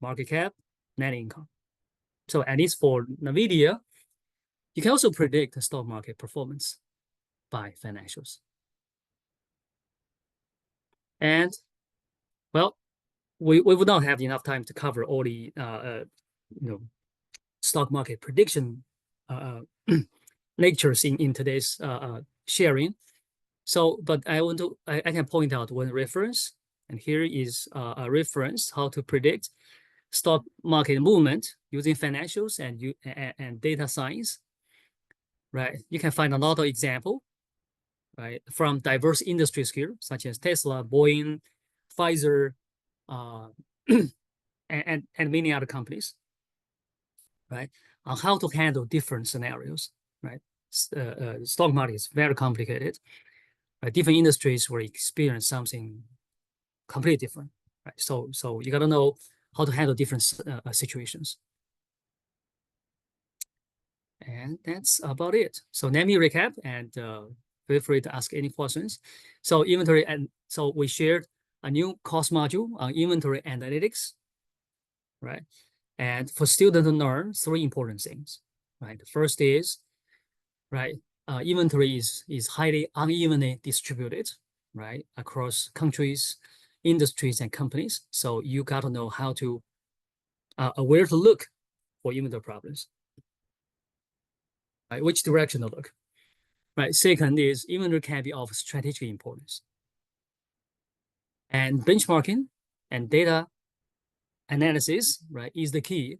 Market cap, net income. So at least for NVIDIA, you can also predict the stock market performance by financials. And well, we would not have enough time to cover all the stock market prediction lectures in today's sharing. So, but I can point out one reference, and here is a reference how to predict stock market movement using financials and data science. Right, you can find a lot of example, right, from diverse industries here, such as Tesla, Boeing, Pfizer, and many other companies, right, on how to handle different scenarios, right? Stock market is very complicated. Right? Different industries will experience something completely different, right? So you got to know how to handle different situations. And that's about it. So let me recap and feel free to ask any questions. So inventory, and so we shared a new course module on inventory analytics, right? And for students to learn 3 important things, right? The first is, right, inventory is highly unevenly distributed, right, across countries, industries, and companies. So you got to know how to, where to look for inventory problems. Right, which direction to look. Right. Second is inventory can be of strategic importance. And benchmarking and data analysis, right, is the key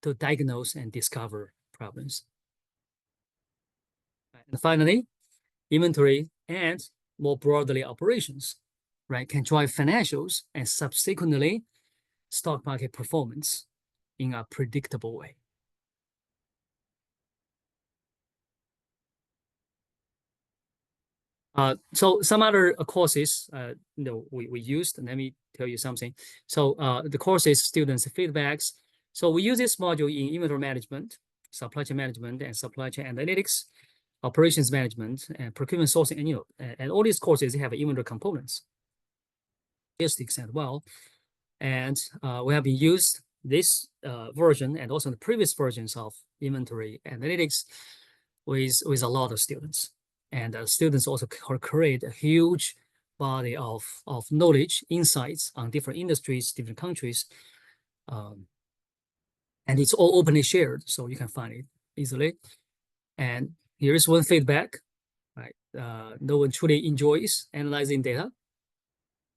to diagnose and discover problems. Right. And finally, inventory and more broadly operations, right, can drive financials and subsequently stock market performance in a predictable way. So some other courses, we used. Let me tell you something. So the courses, students' feedbacks. So we use this module in inventory management, supply chain management and supply chain analytics, operations management, and procurement sourcing. And all these courses have inventory components, logistics as well. And we have been used this version and also the previous versions of inventory analytics with a lot of students. And students also create a huge body of knowledge, insights on different industries, different countries. And it's all openly shared, so you can find it easily. And here is one feedback, right? No one truly enjoys analyzing data.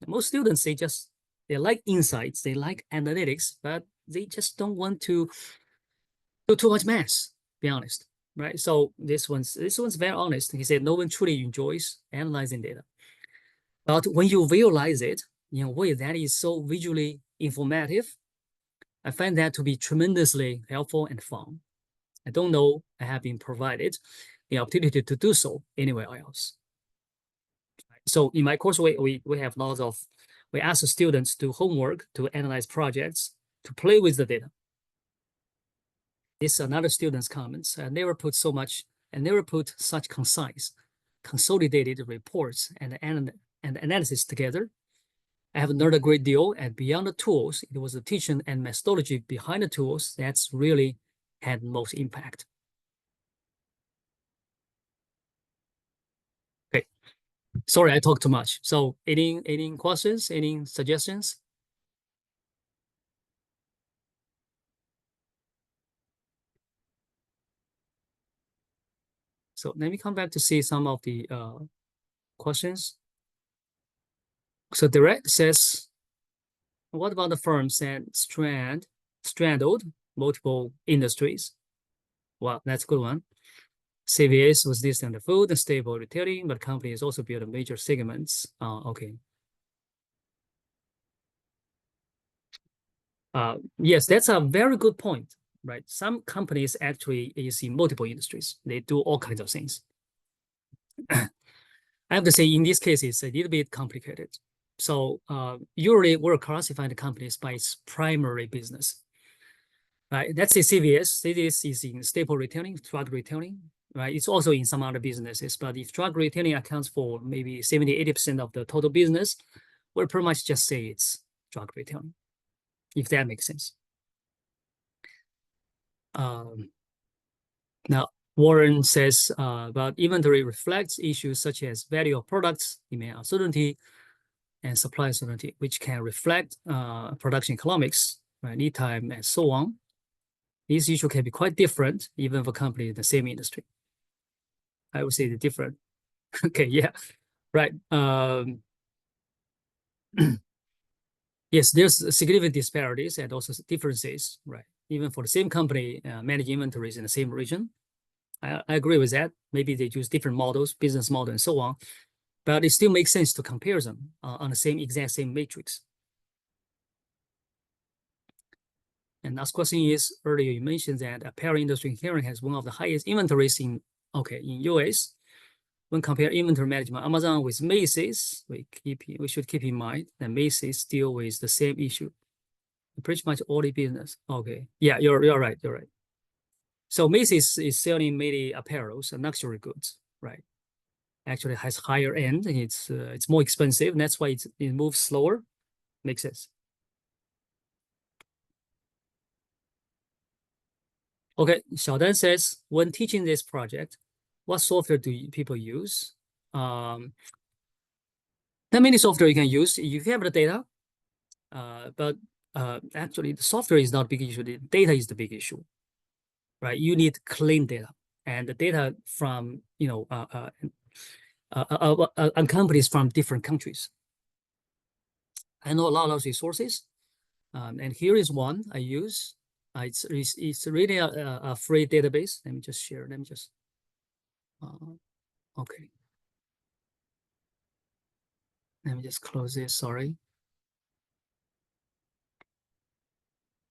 Most students, they like insights, they like analytics, but they just don't want to do too much math, be honest, right? So this one's very honest. He said no one truly enjoys analyzing data. But when you visualize it in a way that is so visually informative, I find that to be tremendously helpful and fun. I don't know I have been provided the opportunity to do so anywhere else. So in my course, we have lots of, we ask the students to do homework, to analyze projects, to play with the data. This is another student's comments. I never put such concise, consolidated reports and analysis together. I have learned a great deal, and beyond the tools, it was the teaching and methodology behind the tools that's really had most impact. Okay, sorry, I talked too much. So any questions, any suggestions? So let me come back to see some of the questions. So Direct says, what about the firms that straddled multiple industries? Well, that's a good one. CVS was listed under food and stable retailing, but companies also built major segments. Okay. Yes, that's a very good point, right? Some companies actually is in multiple industries. They do all kinds of things. I have to say, in this case, it's a little bit complicated. So usually we're classifying the companies by its primary business. Right? Let's say CVS. CVS is in staple retailing, drug retailing, right? It's also in some other businesses, but if drug retailing accounts for maybe 70, 80% of the total business, we'll pretty much just say it's drug retailing, if that makes sense. Now, Warren says about inventory reflects issues such as value of products, demand uncertainty, and supply uncertainty, which can reflect production economics, right, lead time, and so on. These issues can be quite different, even for companies in the same industry. I would say the different. Okay, yeah, right. Yes, there's significant disparities and also differences, right? Even for the same company, managing inventories in the same region. I agree with that. Maybe they use different models, business model, and so on, but it still makes sense to compare them on the exact same matrix. And last question is, earlier you mentioned that apparel industry in Karen has one of the highest inventories in US. When compare inventory management, Amazon with Macy's, we should keep in mind that Macy's deal with the same issue. Pretty much all the business. Okay, yeah, you're right. You're right. So Macy's is selling mainly apparels and luxury goods, right? Actually has higher end. It's more expensive, and that's why it moves slower. Makes sense. Okay, Xiaodan says, when teaching this project, what software do people use? There are many software you can use. You have the data, but actually the software is not a big issue. The data is the big issue, right? You need clean data, and the data from companies from different countries. I know a lot of resources, and here is one I use. It's really a free database. Let me just share. Let me just okay. Let me just close this. Sorry.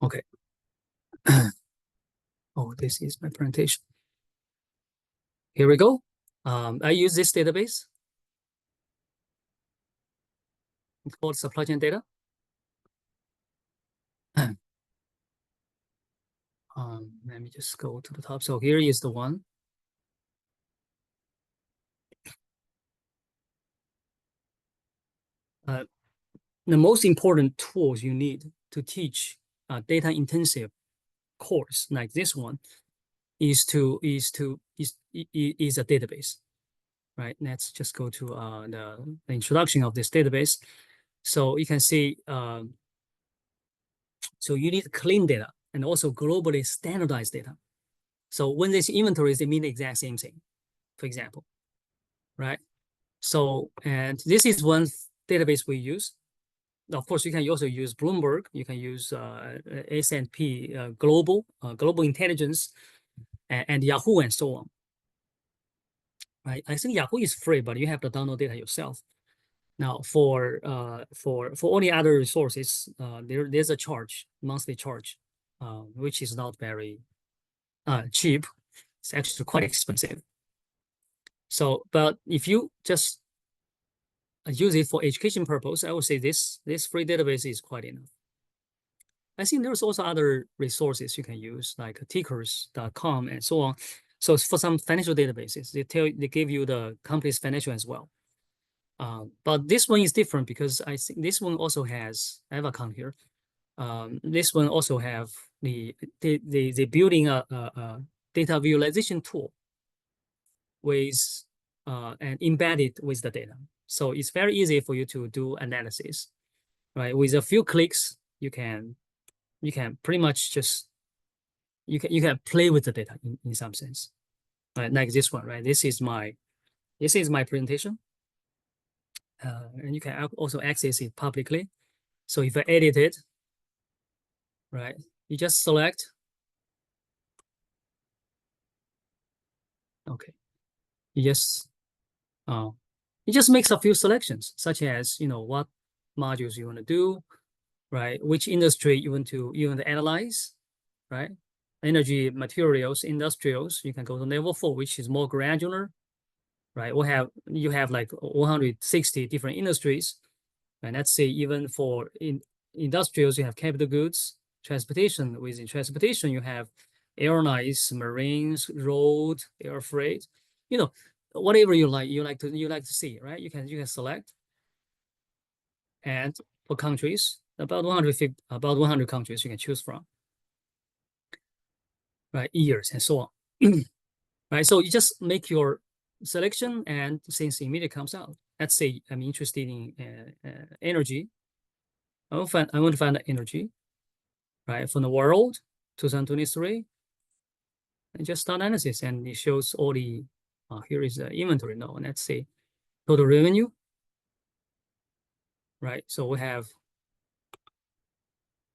Okay. Oh, this is my presentation. Here we go. I use this database. It's called supply chain data. Let me just go to the top. So here is the one. The most important tools you need to teach a data intensive course like this one is a database, right? Let's just go to the introduction of this database. So you can see, so you need clean data and also globally standardized data. So when there's inventories, they mean the exact same thing, for example, right? So, and this is one database we use. Of course, you can also use Bloomberg. You can use S&P Global Intelligence, and Yahoo, and so on. Right? I think Yahoo is free, but you have to download data yourself. Now, for all the other resources, there's a charge, monthly charge, which is not very cheap. It's actually quite expensive. So, but if you just use it for education purpose, I would say this free database is quite enough. I think there's also other resources you can use, like tickers.com and so on. So for some financial databases, they give you the company's financial as well. But this one is different because I think this one also has, I have an account here. This one also have they building a data visualization tool with and embedded with the data. So it's very easy for you to do analysis, right? With a few clicks, you can pretty much just you can play with the data in some sense, right? Like this one, right? This is my presentation, and you can also access it publicly. So if I edit it, right, you just select. Okay, you just it just makes a few selections, such as what modules you want to do, right? Which industry you want to analyze, right? Energy, materials, industrials. You can go to level 4, which is more granular, right? You have like 160 different industries, and let's say even for industrials, you have capital goods, transportation. Within transportation, you have airlines, marines, road, air freight. Whatever you like to see, right? You can select, and for countries, about 100 countries you can choose from, right? Years and so on. Right? So you just make your selection, and since immediately comes out, let's say I'm interested in energy. I want to find the energy, right, from the world 2023, and just start analysis, and it shows all the. Here is the inventory now. Let's see total revenue, right? So we have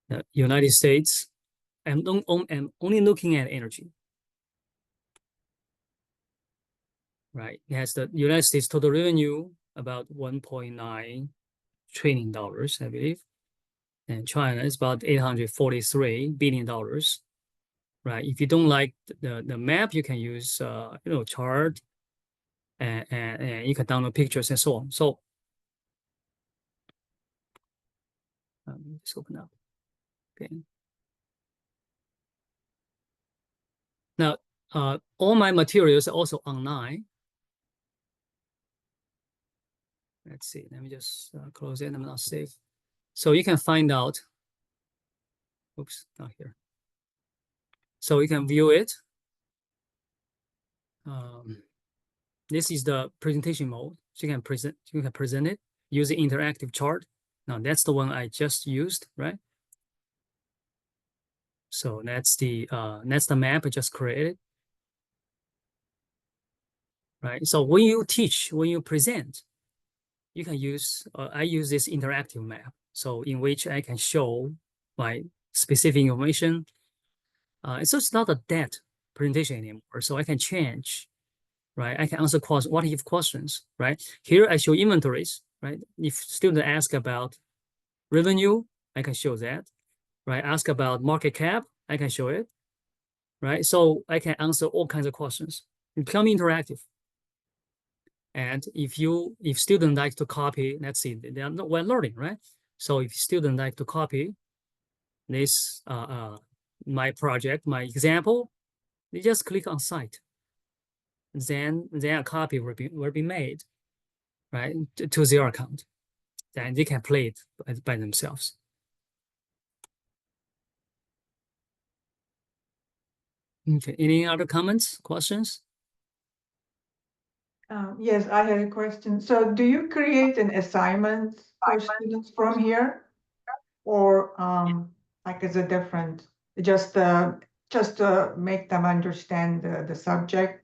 the United States. I'm only looking at energy, right? It has the United States total revenue about $1.9 trillion, I believe. And China is about $843 billion, right? If you don't like the map, you can use chart, and you can download pictures and so on. So let's open up. Okay. Now, all my materials are also online. Let's see. Let me just close it. I'm not safe. So you can find out. Oops, not here. So you can view it. This is the presentation mode. So you can present it using interactive chart. Now that's the one I just used, right? So that's the map I just created, right? So when you present, you can use I use this interactive map, so in which I can show my specific information. So it's not a dead presentation anymore. So I can change, right? I can answer what if questions, right? Here I show inventories, right? If student ask about revenue, I can show that, right? Ask about market cap, I can show it, right? So I can answer all kinds of questions. It become interactive. And if student like to copy, let's see, they are not well learning, right? So if student like to copy this my project, my example, you just click on Cite. Then a copy will be made, right, to their account. Then they can play it by themselves. Okay, any other comments, questions? Yes, I had a question. So do you create an assignment for students from here? Or like is it different? Just to make them understand the subject,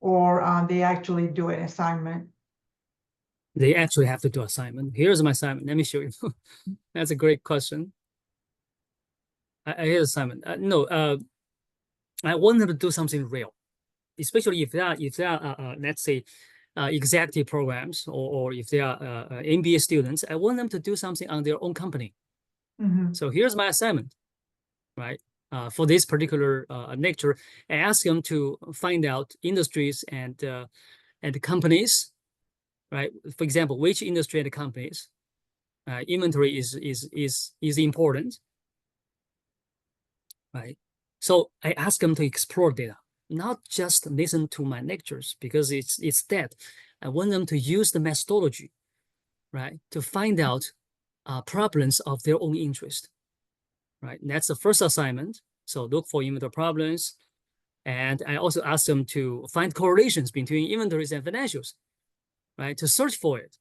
or they actually do an assignment? They actually have to do assignment. Here's my assignment. Let me show you. That's a great question. Here's assignment. No, I want them to do something real, especially if they are let's say executive programs, or if they are MBA students. I want them to do something on their own company. Mhm. So here's my assignment, right? For this particular lecture, I ask them to find out industries and companies, right? For example, which industry and companies inventory is important, right? So I ask them to explore data, not just listen to my lectures, because it's that. I want them to use the methodology, right, to find out problems of their own interest, right? And that's the first assignment. So look for inventory problems. And I also ask them to find correlations between inventories and financials, right, to search for it,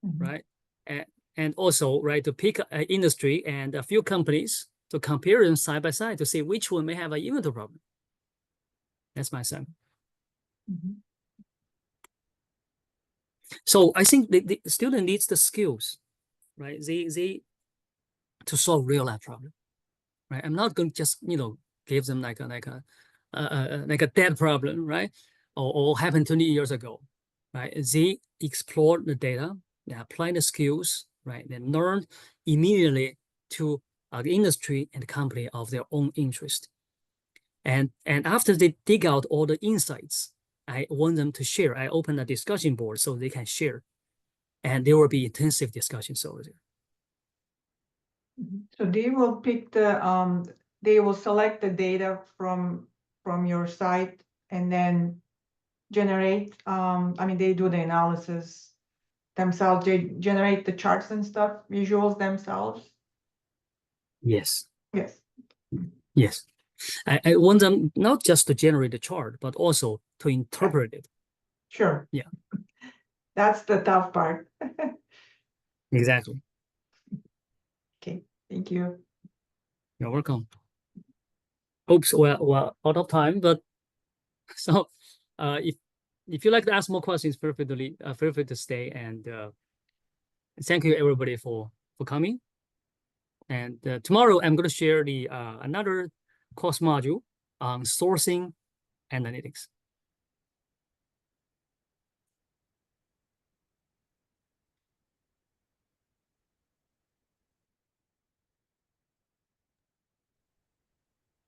right? And also, right, to pick an industry and a few companies to compare them side by side to see which one may have an inventory problem. That's my assignment. So I think the student needs the skills, right? They to solve real life problem, right? I'm not going to just give them like a dead problem, right? Or happened 20 years ago, right? They explore the data, they apply the skills, right? They learn immediately to the industry and company of their own interest. And after they dig out all the insights, I want them to share. I open a discussion board so they can share. And there will be intensive discussions over there. So they will pick they will select the data from your site and then generate, I mean, they do the analysis themselves, they generate the charts and stuff, visuals themselves? Yes. Yes. Yes. I want them not just to generate the chart, but also to interpret it. Sure. Yeah. That's the tough part. Exactly. Okay, thank you. You're welcome. Oops, we're out of time, but so if you like to ask more questions, feel free to stay, and thank you everybody for coming. And tomorrow I'm going to share the another course module on sourcing analytics.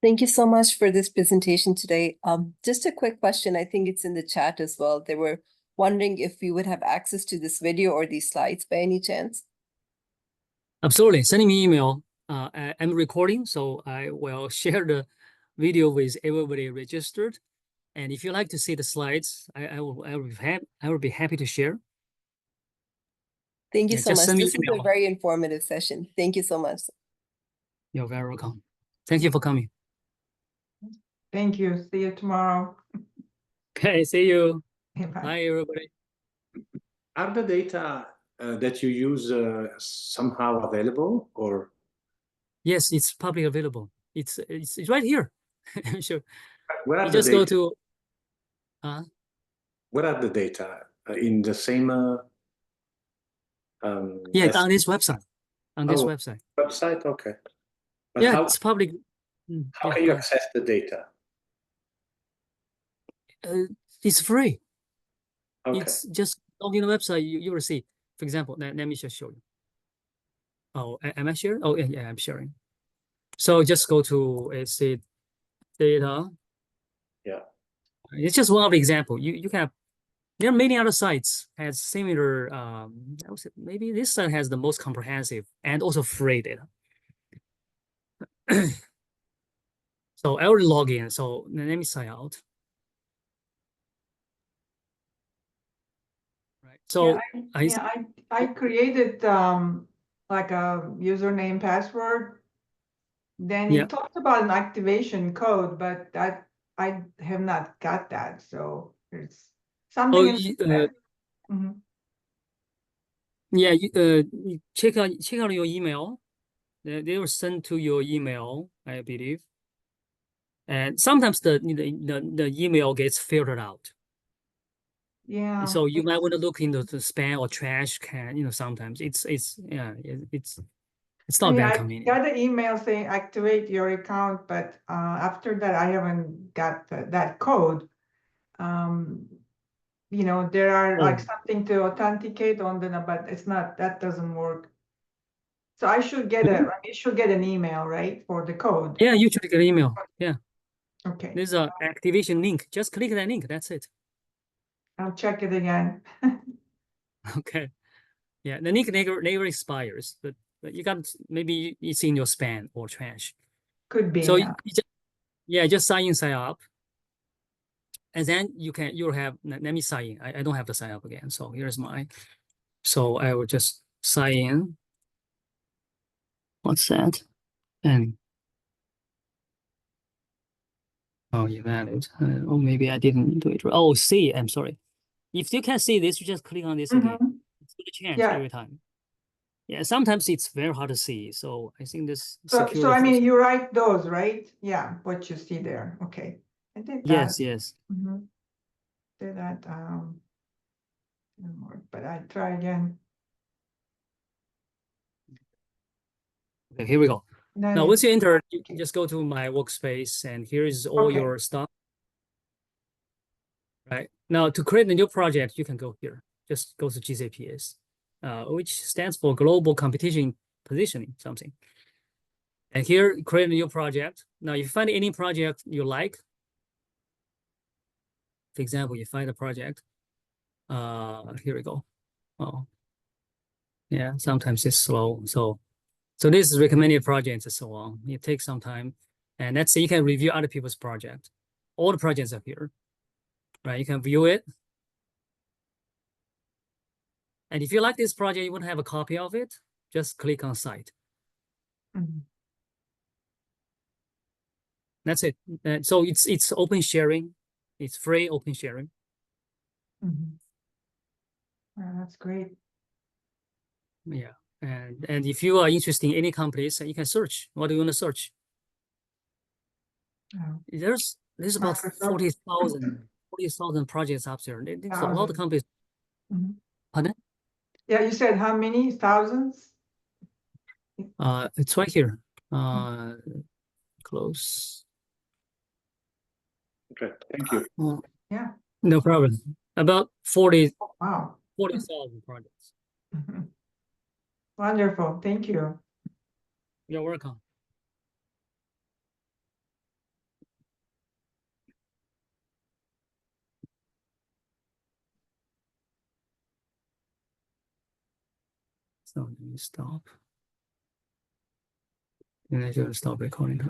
Thank you so much for this presentation today. Just a quick question. I think it's in the chat as well. They were wondering if we would have access to this video or these slides by any chance. Absolutely. Send me email. I'm recording, so I will share the video with everybody registered. And if you like to see the slides, I will be happy to share. Thank you so much. This is a very informative session. Thank you so much. You're very welcome. Thank you for coming. Thank you. See you tomorrow. Okay, see you. Bye. Bye, everybody. Are the data that you use somehow available, or? Yes, it's publicly available. It's right here. Sure. Where are You the just data? go to. Where are the data in the same? Yeah, on this website. On this website. Website, okay. But yeah, how, it's public. How can you access the data? It's free. Okay. It's just log in the website. You will see. For example, let me just show you. Oh, am I sharing? Oh, yeah, I'm sharing. So just go to say data. Yeah. It's just one of the example. You can have, there are many other sites has similar. I would say maybe this site has the most comprehensive and also free data. So I already log in. So let me sign out. Right. So I created like a username password. Then Yeah. it talked about an activation code, but that I have not got that. So there's something in that. Mhm. Yeah, you check out your email. They will send to your email, I believe. And sometimes the email gets filtered out. Yeah. So you might want to look into the spam or trash can. Sometimes it's I not mean, very I convenient. got an email saying activate your account, but after that, I haven't got that code. There are like something to authenticate on but it's not, that doesn't work. So I should get an email, right, for the code. Yeah, you should get an email. Yeah. Okay, There's a activation link. Just click that link. That's it. I'll check it again. Okay. Yeah, the link never expires, but you got maybe it's in your spam or trash. Could be, So yeah. just sign in, sign up, and then you'll have. Let me sign in. I don't have to sign up again. So here's mine. So I will just sign in. What's that? And oh, you valid. Oh, maybe I didn't do it right. Oh, see, I'm sorry. If you can see this, you just click on this again. Mhm. It's going to change Yeah. every time. Yeah, sometimes it's very hard to see. So I think this So security. I mean, you write those, right? Yeah, what you see there. Okay, I did that. Yes. Mhm. Did that. Didn't work, but I try again. Okay, here we go. Then Now, once you enter, you okay. just go to my workspace, and here is all Okay. your stuff. Right now, to create a new project, you can go here. Just go to GCPS, which stands for Global Competition Positioning something. And here, create a new project. Now, if you find any project you like, for example, you find a project. Here we go. Oh, yeah. Sometimes it's slow. So this is recommended projects and so on. It takes some time, and let's say you can review other people's project. All the projects are here, right? You can view it. And if you like this project, you want to have a copy of it, just click on Cite. Mhm. That's it. So it's open sharing. It's free open sharing. Mhm. That's great. Yeah. And if you are interested in any companies, you can search. What do you want to search? Oh, There's about Microsoft. 40,000 projects out there. There's a lot of Thousands. companies. Mhm. Pardon? Yeah, you said how many thousands? It's right here. Close. Okay, thank you. Yeah. No problem. About 40,000 Wow. projects. Mhm. Wonderful. Thank you. You're welcome. So let me stop. And I should stop recording.